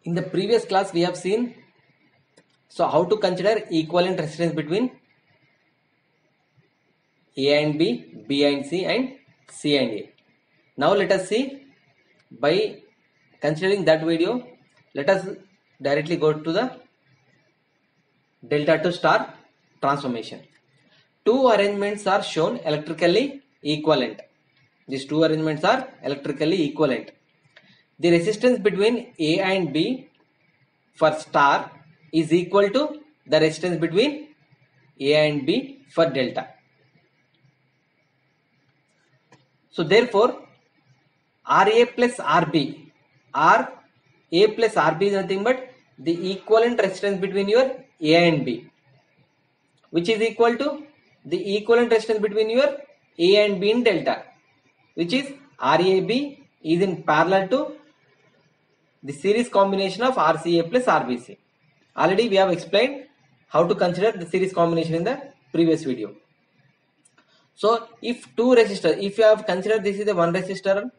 In the previous class we have seen how to consider equivalent resistance between A and B, B and C, and C and A. Now let us see, by considering that video, let us directly go to the delta to star transformation. Two arrangements are shown electrically equivalent. These two arrangements are electrically equivalent. The resistance between A and B for star is equal to the resistance between A and B for delta. So therefore, RA plus RB, RA plus RB is nothing but the equivalent resistance between your A and B, which is equal to the equivalent resistance between your A and B in delta, which is RAB is in parallel to the series combination of RCA plus RBC. Already we have explained how to consider the series combination in the previous video. So if two resistors, if you have considered this is a one resistor,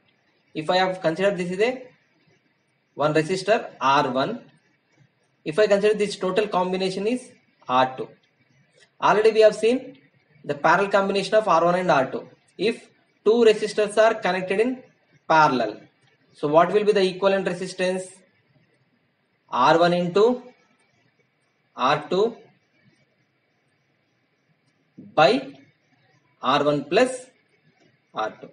if I have considered this is a one resistor R1, if I consider this total combination is R2. Already we have seen the parallel combination of R1 and R2. If two resistors are connected in parallel, so what will be the equivalent resistance? R1 into R2 by R1 plus R2.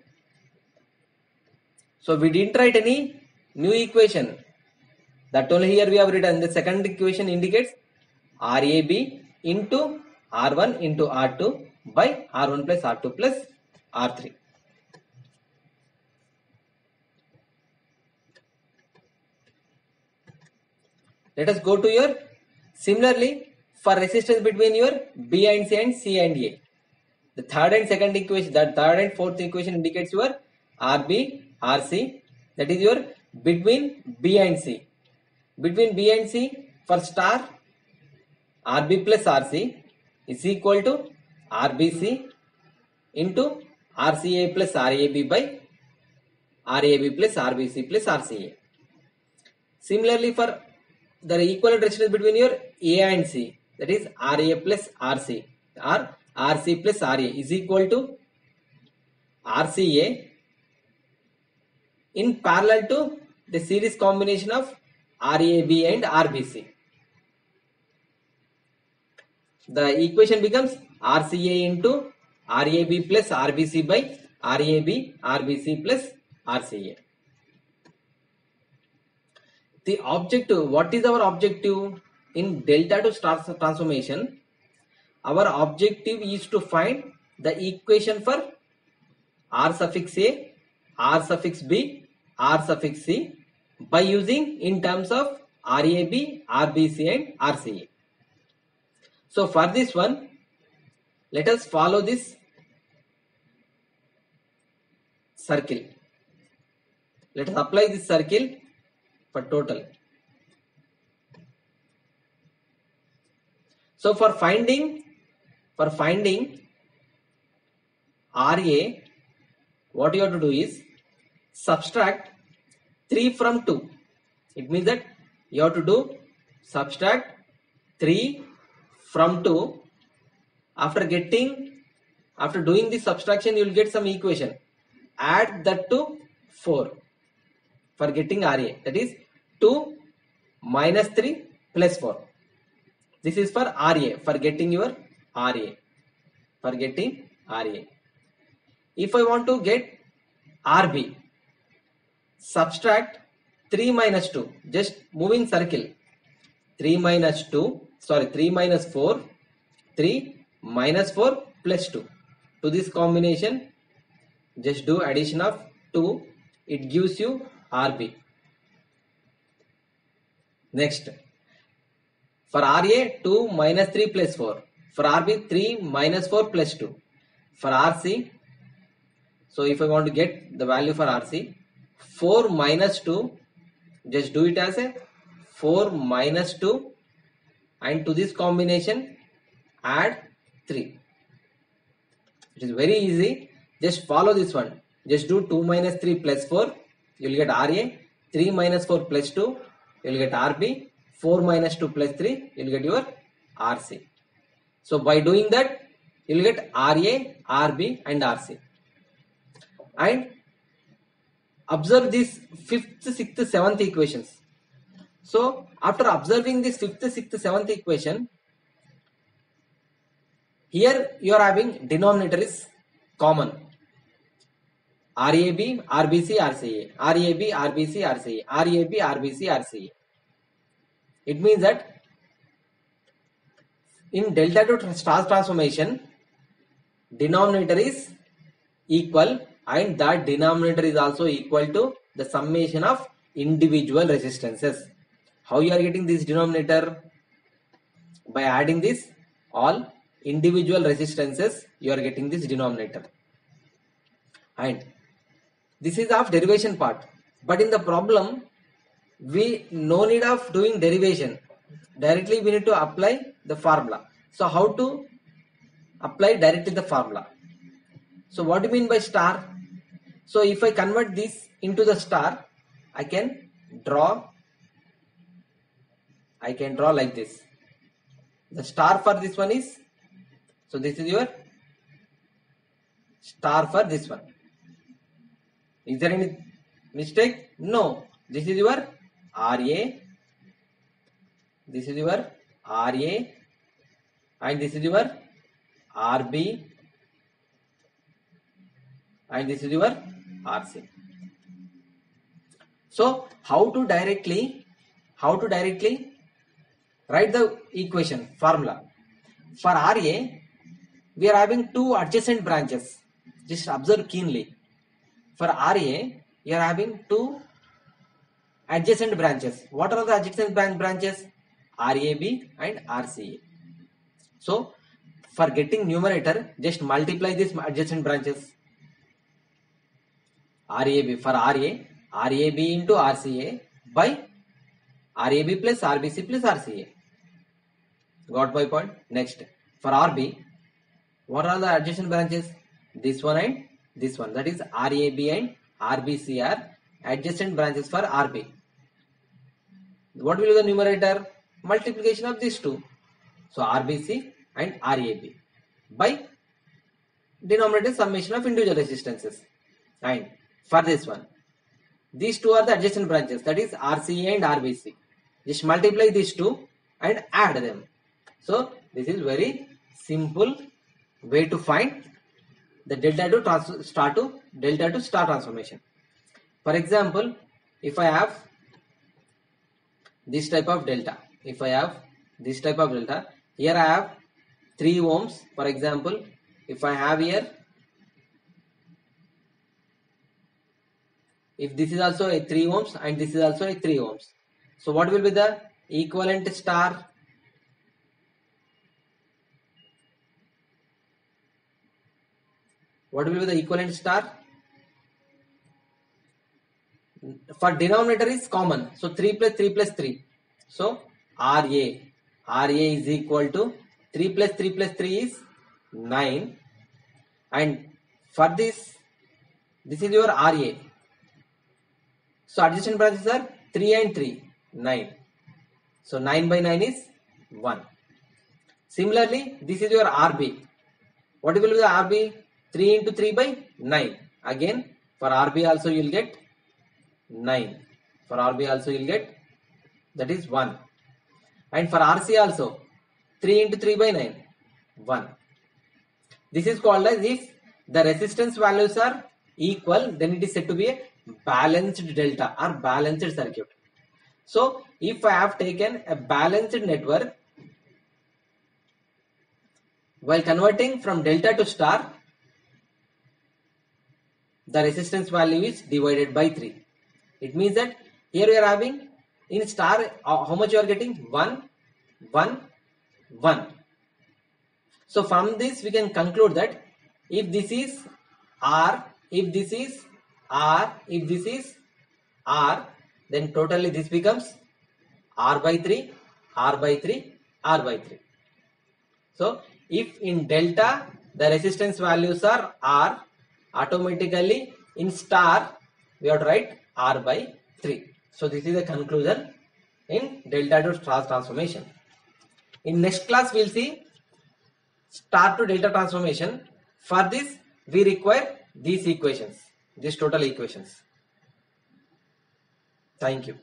So we didn't write any new equation. That only here we have written. The second equation indicates RAB into R1 into R2 by R1 plus R2 plus R3. Let us go to your, similarly for resistance between your B and C and C and A. The third and second equation, that third and fourth equation indicates your RB, RC, that is your between B and C. Between B and C for star, RB plus RC is equal to RBC into RCA plus RAB by RAB plus RBC plus RCA. Similarly for the equivalent resistance between your A and C, that is RA plus RC or RC plus RA is equal to RCA in parallel to the series combination of RAB and RBC. The equation becomes RCA into RAB plus RBC by RAB, RBC plus RCA. The objective, what is our objective in delta to star transformation? Our objective is to find the equation for R suffix A, R suffix B, R suffix C by using in terms of RAB, RBC and RCA. So for this one, let us follow this circle. Let us apply this circle for total. So for finding RA, what you have to do is subtract 3 from 2. It means that you have to do subtract 3 from 2. After doing this subtraction, you will get some equation. Add that to 4 for getting RA. That is 2 minus 3 plus 4. This is for RA, for getting your RA. For getting RA. If I want to get RB, subtract 3 minus 2. Just moving circle. 3 minus 4. 3 minus 4 plus 2. To this combination, just do addition of 2. It gives you RB. Next, for RA 2 minus 3 plus 4. For RB 3 minus 4 plus 2. For RC, so if I want to get the value for RC, 4 minus 2, just do it as a 4 minus 2 and to this combination add 3. It is very easy. Just follow this one. Just do 2 minus 3 plus 4. You will get RA. 3 minus 4 plus 2. you will get RB. 4 minus 2 plus 3, you will get your RC. So by doing that, you will get RA, RB and RC. And observe these 5th, 6th, 7th equations. So after observing this 5th, 6th, 7th equation, here you are having denominator is common. RAB, RBC, RCA. RAB, RBC, RCA. RAB, RBC, RCA. It means that in delta to star transformation, denominator is equal and that denominator is also equal to the summation of individual resistances. How you are getting this denominator? By adding this all individual resistances, you are getting this denominator. And this is of derivation part. But in the problem, we no need of doing derivation. Directly we need to apply the formula. So how to apply directly the formula? So what do you mean by star? So if I convert this into the star, I can draw like this. The star for this one is, so this is your star for this one. Is there any mistake? No. This is your RA. This is your RA. And this is your RB. And this is your RC. So how to directly write the equation formula? For RA, we are having two adjacent branches. Just observe keenly. For RA, you are having two adjacent branches. What are the adjacent branches? RAB and RCA. So for getting numerator, just multiply these adjacent branches. RAB for RA, RAB into RCA by RAB plus RBC plus RCA. Got my point? Next, for RB, what are the adjacent branches? This one and this one. That is RAB and RBC are adjacent branches for RB. What will be the numerator? Multiplication of these two. So RBC and RAB by denominator summation of individual resistances. And for this one, these two are the adjacent branches. That is RCA and RBC. Just multiply these two and add them. So this is very simple way to find the delta to star transformation. For example, if I have this type of delta, here I have 3 ohms. For example, if I have here, if this is also a 3 ohms and this is also a 3 ohms. So what will be the equivalent star? What will be the equivalent star? For denominator is common. So 3 plus 3 plus 3. So RA is equal to 3 plus 3 plus 3 is 9. And for this is your RA. So adjacent branches are 3 and 3, 9. So 9 by 9 is 1. Similarly, this is your RB. What will be the RB? 3 into 3 by 9. Again, for RB also you will get 9. For RB also you will get, that is 1. And for RC also 3 into 3 by 9, 1. This is called as, if the resistance values are equal, then it is said to be a balanced delta or balanced circuit. So if I have taken a balanced network, while converting from delta to star, the resistance value is divided by 3. It means that here we are having in star, how much you are getting? 1, 1, 1. So from this we can conclude that if this is R, if this is R, if this is R, then totally this becomes R by 3, R by 3, R by 3. So if in delta the resistance values are R, automatically in star we have to write R by 3. So this is the conclusion. in delta to star transformation. In next class, we'll see star to delta transformation. For this, we require these equations, these total equations. Thank you.